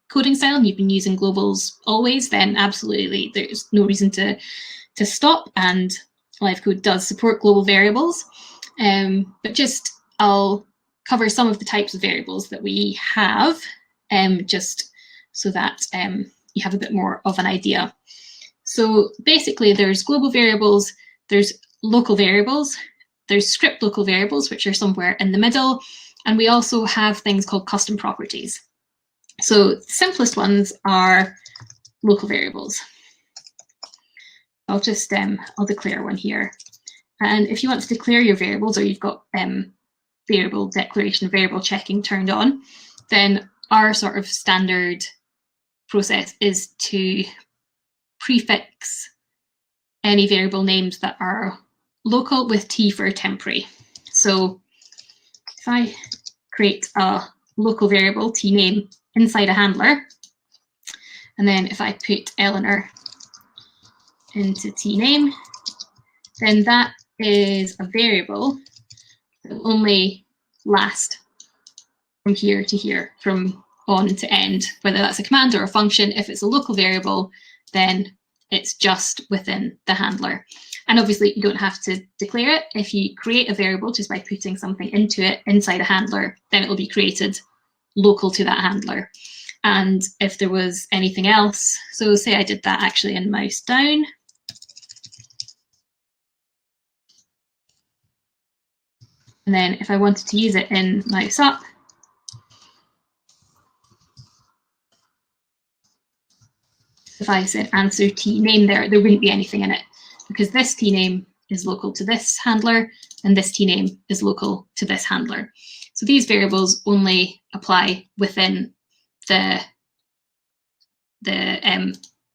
coding style and you've been using globals always, then absolutely there's no reason to stop, and LiveCode does support global variables. But just I'll cover some of the types of variables that we have, just so that you have a bit more of an idea. So basically there's global variables, there's local variables, there's script local variables, which are somewhere in the middle, and we also have things called custom properties. So the simplest ones are local variables. I'll just I'll declare one here. And if you want to declare your variables, or you've got variable declaration, variable checking turned on, then our sort of standard process is to prefix any variable names that are local with T for temporary. So if I create a local variable T name inside a handler, and then if I put Elanor into T name, then that is a variable that will only last from here to here, from on to end, whether that's a command or a function. If it's a local variable, then it's just within the handler. And obviously you don't have to declare it. If you create a variable just by putting something into it inside a handler, then it will be created local to that handler. And if there was anything else, so say I did that actually in mouse down, and then if I wanted to use it in mouse up, if I said answer T name there wouldn't be anything in it, because this T name is local to this handler and this T name is local to this handler. So these variables only apply within the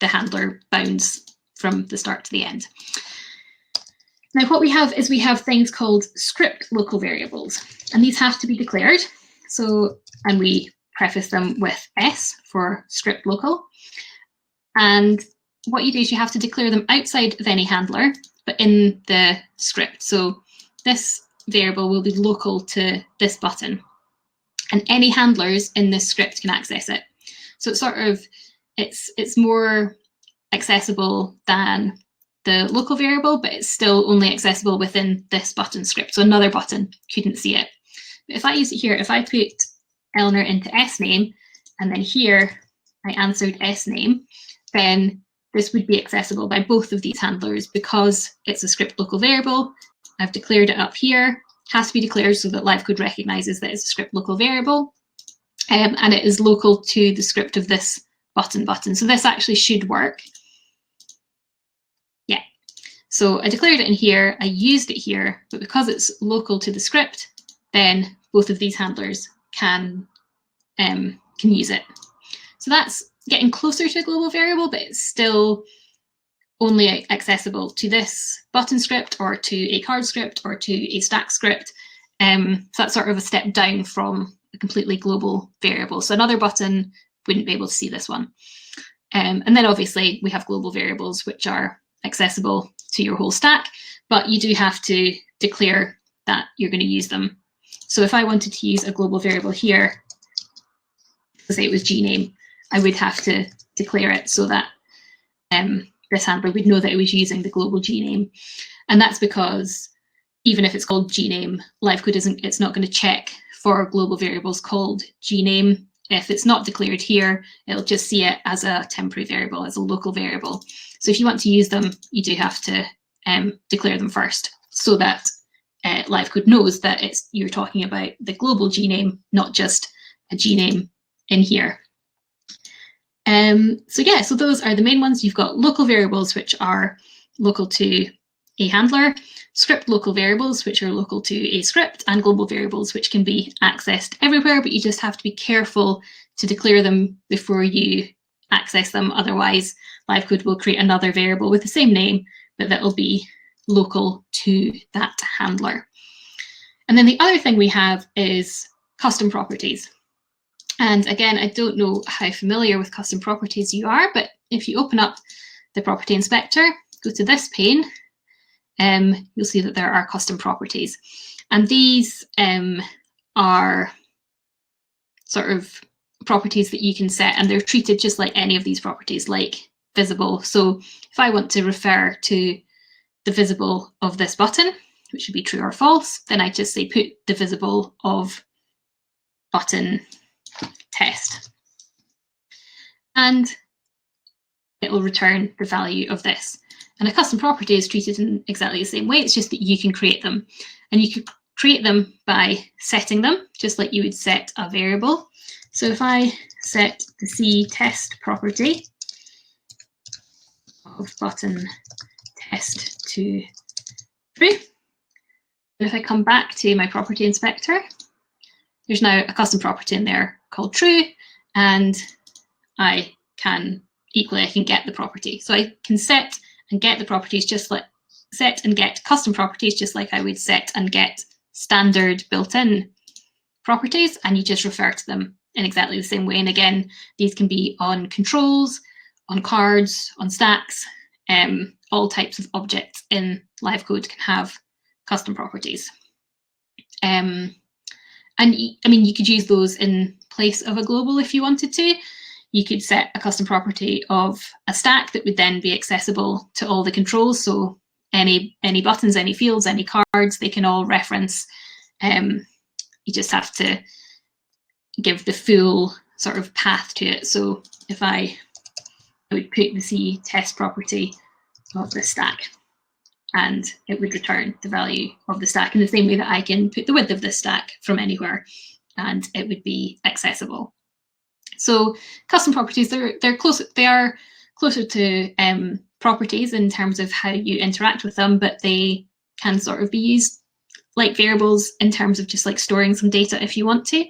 handler bounds from the start to the end. Now what we have is we have things called script local variables, and these have to be declared. So, and we preface them with S for script local. And what you do is you have to declare them outside of any handler, but in the script. So this variable will be local to this button, and any handlers in this script can access it. So it's sort of, it's more accessible than the local variable, but it's still only accessible within this button script. So another button couldn't see it. But if I use it here, if I put Elanor into S name, and then here I answered S name, then this would be accessible by both of these handlers because it's a script local variable. I've declared it up here, has to be declared so that LiveCode recognizes that it's a script local variable, and it is local to the script of this button. So this actually should work. Yeah, so I declared it in here, I used it here, but because it's local to the script, then both of these handlers can use it. So that's getting closer to a global variable, but it's still only accessible to this button script or to a card script or to a stack script. So that's sort of a step down from a completely global variable. So another button wouldn't be able to see this one. And then obviously we have global variables which are accessible to your whole stack, but you do have to declare that you're going to use them. So if I wanted to use a global variable here, say it was gname, I would have to declare it so that this handler would know that it was using the global gname. And that's because even if it's called gname, LiveCode it's not going to check for global variables called gname. If it's not declared here, it'll just see it as a temporary variable, as a local variable. So if you want to use them, you do have to declare them first so that LiveCode knows that you're talking about the global gname, not just a gname in here. So yeah, so those are the main ones. You've got local variables, which are local to a handler, script local variables, which are local to a script, and global variables, which can be accessed everywhere, but you just have to be careful to declare them before you access them. Otherwise, LiveCode will create another variable with the same name, but that will be local to that handler. And then the other thing we have is custom properties. And again, I don't know how familiar with custom properties you are, but if you open up the property inspector, go to this pane, you'll see that there are custom properties. And these are sort of properties that you can set, and they're treated just like any of these properties, like visible. So if I want to refer to the visible of this button, which should be true or false, then I just say put the visible of button test. And it will return the value of this. And a custom property is treated in exactly the same way. It's just that you can create them. And you can create them by setting them, just like you would set a variable. So if I set the C test property of button test to true, and if I come back to my property inspector, there's now a custom property in there called true, and I can get the property. So I can set and get the properties just like set and get custom properties, just like I would set and get standard built-in properties, and you just refer to them in exactly the same way. And again, these can be on controls, on cards, on stacks, all types of objects in LiveCode can have custom properties. And I mean, you could use those in place of a global if you wanted to. You could set a custom property of a stack that would then be accessible to all the controls. So any buttons, any fields, any cards, they can all reference. You just have to give the full sort of path to it. So if I would put the C test property of the stack, and it would return the value of the stack in the same way that I can put the width of this stack from anywhere, and it would be accessible. So custom properties, they are closer to properties in terms of how you interact with them, but they can sort of be used like variables in terms of just like storing some data if you want to.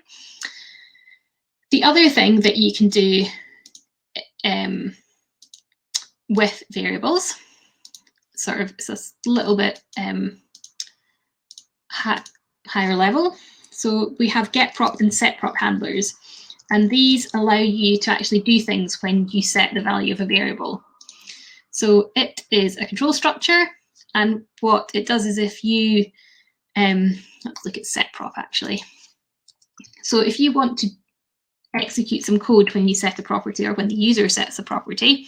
The other thing that you can do with variables, sort of it's a little bit higher level. So we have get prop and set prop handlers, and these allow you to actually do things when you set the value of a variable. So it is a control structure, and what it does is if you, let's look at set prop actually. So if you want to execute some code when you set a property or when the user sets a property,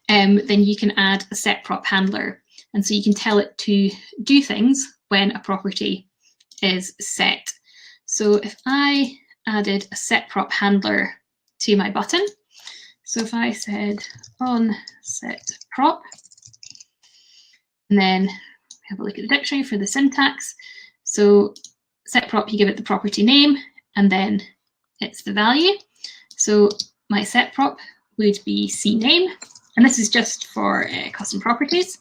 then you can add a set prop handler. And so you can tell it to do things when a property is set. So if I added a set prop handler to my button, so if I said on set prop, and then have a look at the dictionary for the syntax. So set prop, you give it the property name, and then it's the value. So my set prop would be CName, and this is just for custom properties.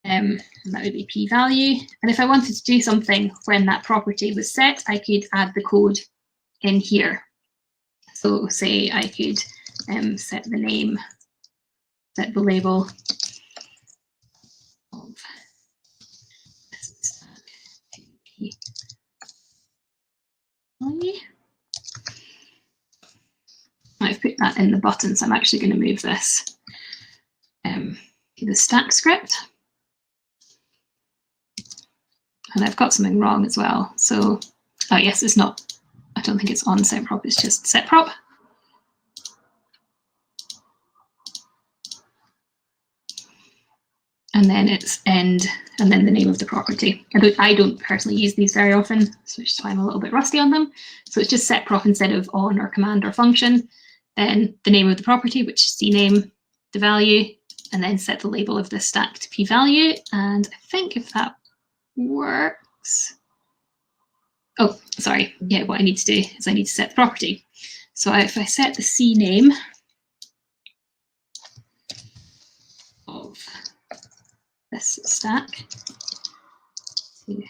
And that would be p value. And if I wanted to do something when that property was set, I could add the code in here. So say I could set the name set the label of this stack to p value. I've put that in the button, so I'm actually going to move this to the stack script. And I've got something wrong as well. So, oh yes, it's not, I don't think it's on setProp, it's just setProp. And then it's end, and then the name of the property. I don't personally use these very often, so which is why I'm a little bit rusty on them. So it's just setProp instead of on or command or function, then the name of the property, which is cname, the value, and then set the label of the stack to p-value. And I think if that works, oh, sorry, yeah, what I need to do is I need to set the property. So if I set the cname of this stack to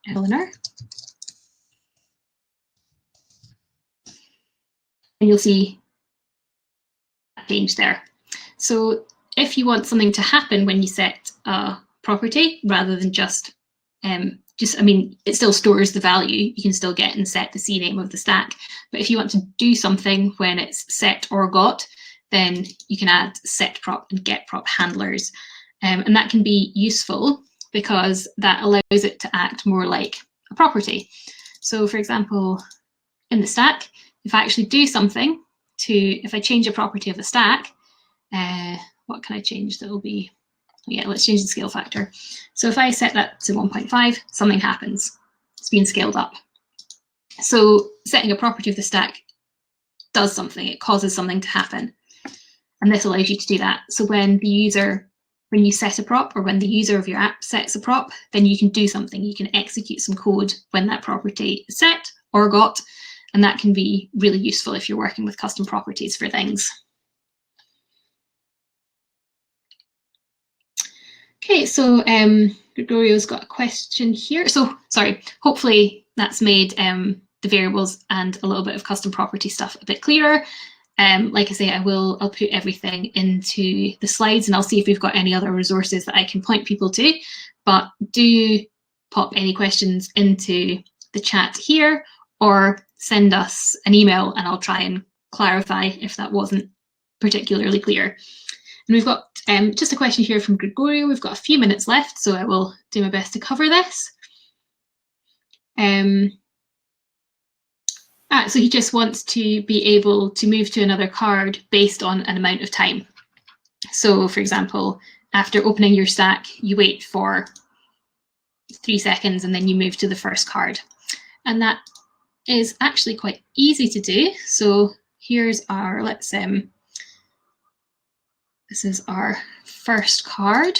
Elanor, and you'll see a change there. So if you want something to happen when you set a property, rather than just, I mean, it still stores the value, you can still get and set the cname of the stack. But if you want to do something when it's set or got, then you can add setProp and getProp handlers. And that can be useful because that allows it to act more like a property. So for example, in the stack, if I actually do something if I change a property of the stack, what can I change that will be, yeah, let's change the scale factor. So if I set that to 1.5, something happens. It's being scaled up. So setting a property of the stack does something, it causes something to happen. And this allows you to do that. So when you set a prop, or when the user of your app sets a prop, then you can do something. You can execute some code when that property is set or got, and that can be really useful if you're working with custom properties for things. Okay, so Gregorio's got a question here. So sorry, hopefully that's made the variables and a little bit of custom property stuff a bit clearer. Like I say, I'll put everything into the slides, and I'll see if we've got any other resources that I can point people to. But do pop any questions into the chat here, or send us an email, and I'll try and clarify if that wasn't particularly clear. And we've got just a question here from Gregorio. We've got a few minutes left, so I will do my best to cover this. So he just wants to be able to move to another card based on an amount of time. So for example, after opening your stack, you wait for 3 seconds and then you move to the first card. And that is actually quite easy to do. So here's our, this is our first card.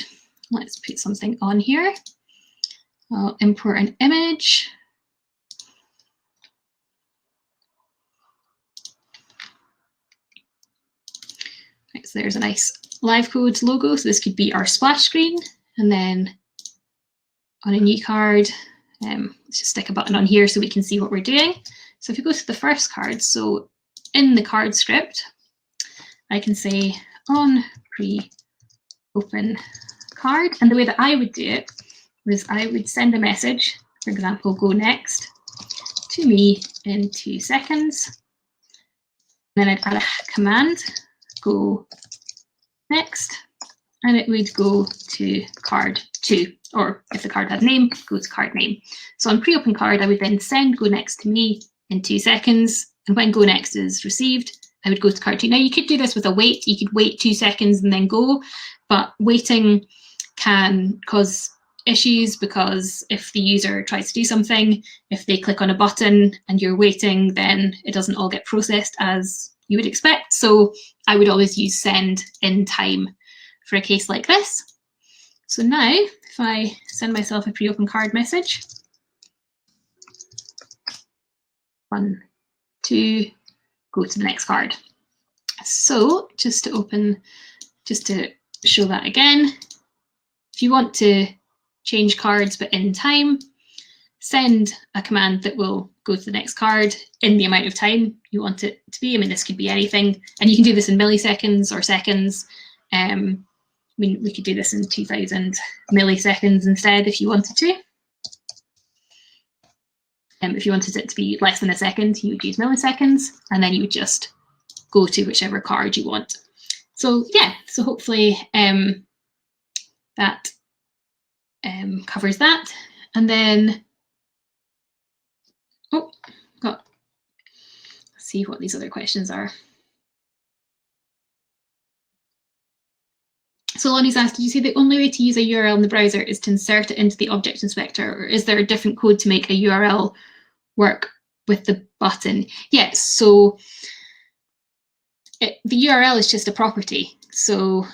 Let's put something on here. I'll import an image. Right, so there's a nice LiveCode logo. So this could be our splash screen. And then on a new card, let's just stick a button on here so we can see what we're doing. So if you go to the first card, so in the card script, I can say on pre-open card. And the way that I would do it was I would send a message, for example, go next to me in 2 seconds. And then I'd add a command, go next, and it would go to card 2, or if the card had a name, go to card name. So on pre-open card, I would then send go next to me in 2 seconds, and when go next is received, I would go to card 2. Now you could do this with a wait, you could wait 2 seconds and then go, but waiting can cause issues because if the user tries to do something, if they click on a button and you're waiting, then it doesn't all get processed as you would expect. So I would always use send in time for a case like this. So now if I send myself a pre-open card message, 1, 2, go to the next card. So just to show that again, if you want to change cards but in time, send a command that will go to the next card in the amount of time you want it to be. I mean, this could be anything, and you can do this in milliseconds or seconds. I mean, we could do this in 2000 milliseconds instead if you wanted to. If you wanted it to be less than a second, you would use milliseconds, and then you would just go to whichever card you want. So yeah, so hopefully that covers that. And then, let's see what these other questions are. So Lonnie's asked, did you say the only way to use a URL in the browser is to insert it into the object inspector, or is there a different code to make a URL work with the button? Yes, so the URL is just a property. So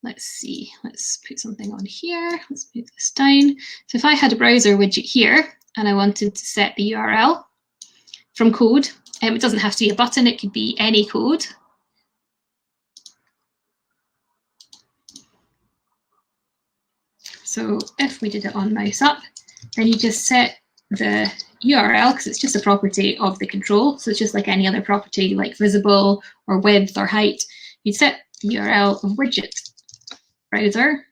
let's see, let's put something on here. Let's put this down. So if I had a browser widget here and I wanted to set the URL from code, it doesn't have to be a button, it could be any code. So if we did it on mouse up, then you just set the URL, because it's just a property of the control. So it's just like any other property, like visible or width or height. You'd set the URL of widget browser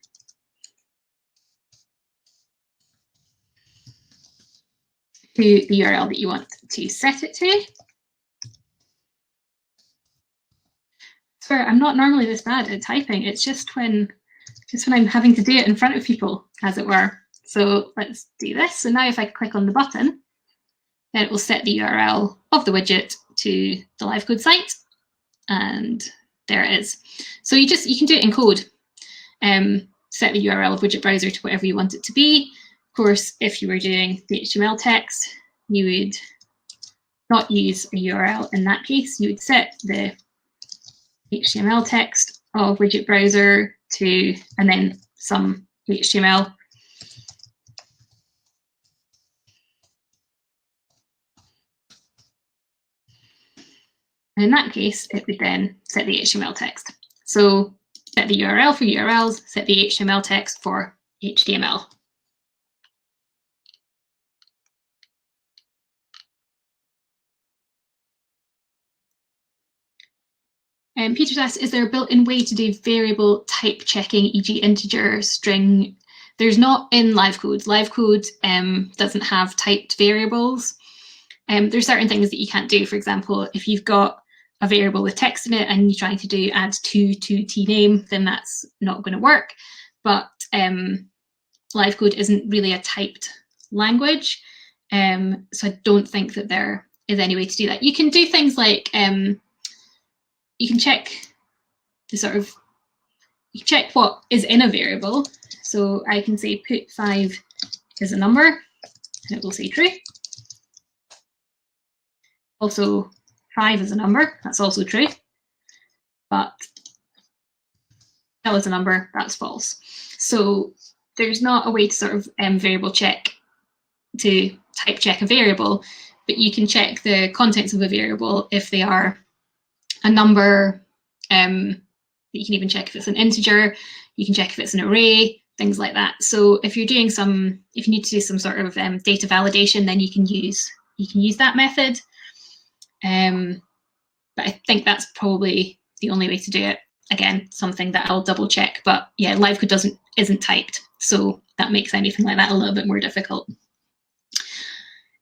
to the URL that you want to set it to. Swear, I'm not normally this bad at typing. It's just when I'm having to do it in front of people, as it were. So let's do this. So now if I click on the button, then it will set the URL of the widget to the LiveCode site. And there it is. So you can do it in code. Set the URL of widget browser to whatever you want it to be. Of course, if you were doing the HTML text, you would not use a URL in that case. You would set the HTML text of widget browser to, and then some HTML. And in that case, it would then set the HTML text. So set the URL for URLs, set the HTML text for HTML. Peter's asked, is there a built-in way to do variable type checking, e.g. integer, string? There's not in LiveCode. LiveCode doesn't have typed variables. There's certain things that you can't do. For example, if you've got a variable with text in it and you're trying to do add to tname, then that's not going to work. But LiveCode isn't really a typed language. So I don't think that there is any way to do that. You can do things like you can check what is in a variable. So I can say put 5 is a number, and it will say true. Also, 5 is a number, that's also true. But L is a number, that's false. So there's not a way to sort of variable check, to type check a variable, but you can check the contents of a variable if they are a number. You can even check if it's an integer. You can check if it's an array, things like that. So if you're doing if you need to do some sort of data validation, then you can use that method. But I think that's probably the only way to do it. Again, something that I'll double check. But yeah, LiveCode isn't typed, so that makes anything like that a little bit more difficult.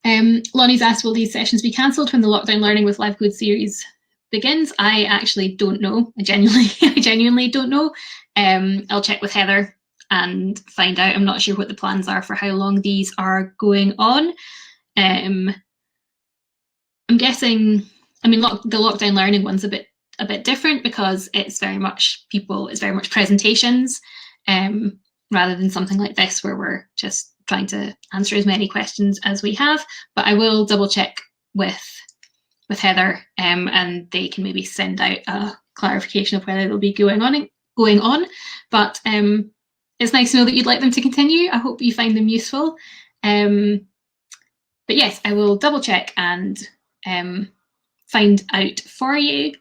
Lonnie's asked, will these sessions be cancelled when the Lockdown Learning with LiveCode series begins? I actually don't know. I genuinely don't know. I'll check with Heather and find out. I'm not sure what the plans are for how long these are going on. I'm guessing, I mean, the Lockdown Learning one's a bit different because it's very much presentations, rather than something like this where we're just trying to answer as many questions as we have. But I will double check with Heather, and they can maybe send out a clarification of whether they'll be going on. But it's nice to know that you'd like them to continue. I hope you find them useful. But yes, I will double check and find out for you.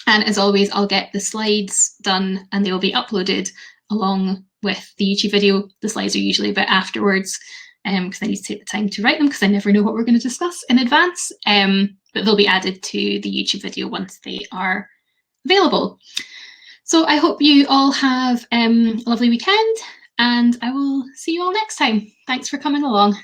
And as always, I'll get the slides done and they will be uploaded along with the YouTube video. The slides are usually a bit afterwards because I need to take the time to write them because I never know what we're going to discuss in advance. But they'll be added to the YouTube video once they are available. So I hope you all have a lovely weekend, and I will see you all next time. Thanks for coming along.